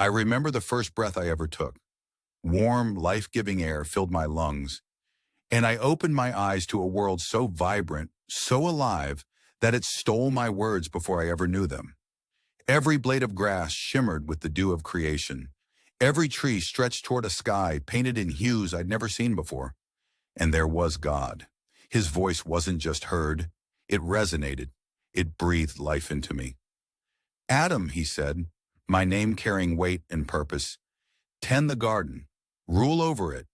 I remember the first breath I ever took. Warm, life-giving air filled my lungs, and I opened my eyes to a world so vibrant, so alive, that it stole my words before I ever knew them. Every blade of grass shimmered with the dew of creation. Every tree stretched toward a sky painted in hues I'd never seen before. And there was God. His voice wasn't just heard, it resonated. It breathed life into me. Adam, he said, my name carrying weight and purpose, tend the garden, rule over it.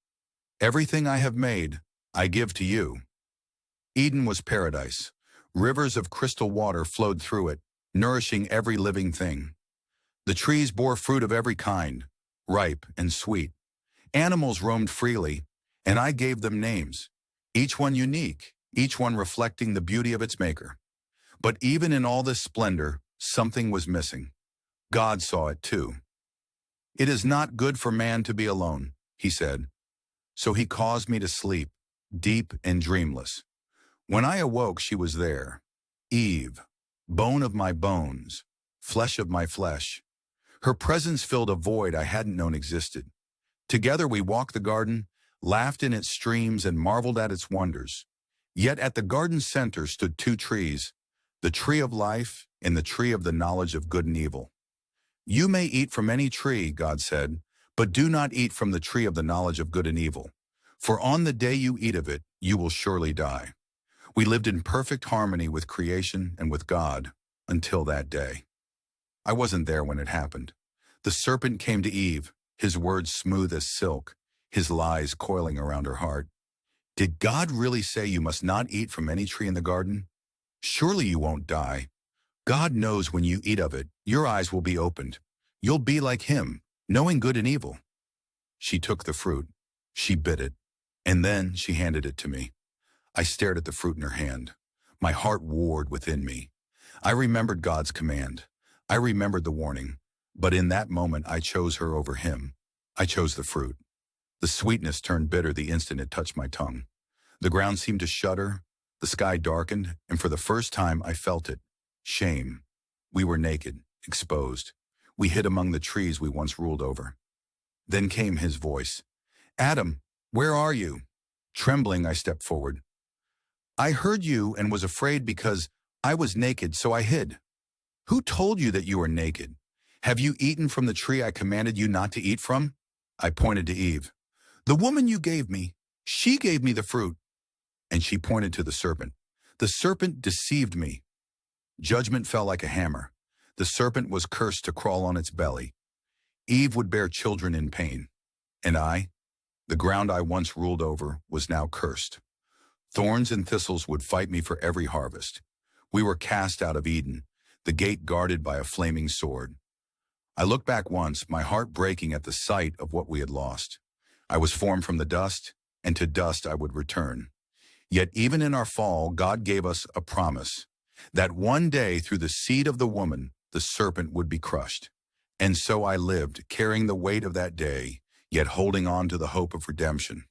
Everything I have made, I give to you. Eden was paradise. Rivers of crystal water flowed through it, nourishing every living thing. The trees bore fruit of every kind, ripe and sweet. Animals roamed freely, and I gave them names, each one unique, each one reflecting the beauty of its maker. But even in all this splendor, something was missing. God saw it too. It is not good for man to be alone, he said. So he caused me to sleep, deep and dreamless. When I awoke, she was there. Eve, bone of my bones, flesh of my flesh. Her presence filled a void I hadn't known existed. Together we walked the garden, laughed in its streams, and marveled at its wonders. Yet at the garden's center stood two trees, the tree of life and the tree of the knowledge of good and evil. You may eat from any tree, God said, but do not eat from the tree of the knowledge of good and evil. For on the day you eat of it, you will surely die. We lived in perfect harmony with creation and with God until that day. I wasn't there when it happened. The serpent came to Eve, his words smooth as silk, his lies coiling around her heart. Did God really say you must not eat from any tree in the garden? Surely you won't die. God knows when you eat of it, your eyes will be opened. You'll be like him, knowing good and evil. She took the fruit. She bit it. And then she handed it to me. I stared at the fruit in her hand. My heart warred within me. I remembered God's command. I remembered the warning. But in that moment, I chose her over him. I chose the fruit. The sweetness turned bitter the instant it touched my tongue. The ground seemed to shudder. The sky darkened. And for the first time, I felt it. Shame. We were naked, exposed. We hid among the trees we once ruled over. Then came his voice. Adam, where are you? Trembling, I stepped forward. I heard you and was afraid because I was naked, so I hid. Who told you that you were naked? Have you eaten from the tree I commanded you not to eat from? I pointed to Eve. The woman you gave me, she gave me the fruit. And she pointed to the serpent. The serpent deceived me. Judgment fell like a hammer. The serpent was cursed to crawl on its belly. Eve would bear children in pain. And I, the ground I once ruled over, was now cursed. Thorns and thistles would fight me for every harvest. We were cast out of Eden, the gate guarded by a flaming sword. I looked back once, my heart breaking at the sight of what we had lost. I was formed from the dust, and to dust I would return. Yet even in our fall, God gave us a promise that one day through the seed of the woman, the serpent would be crushed. And so I lived, carrying the weight of that day, yet holding on to the hope of redemption.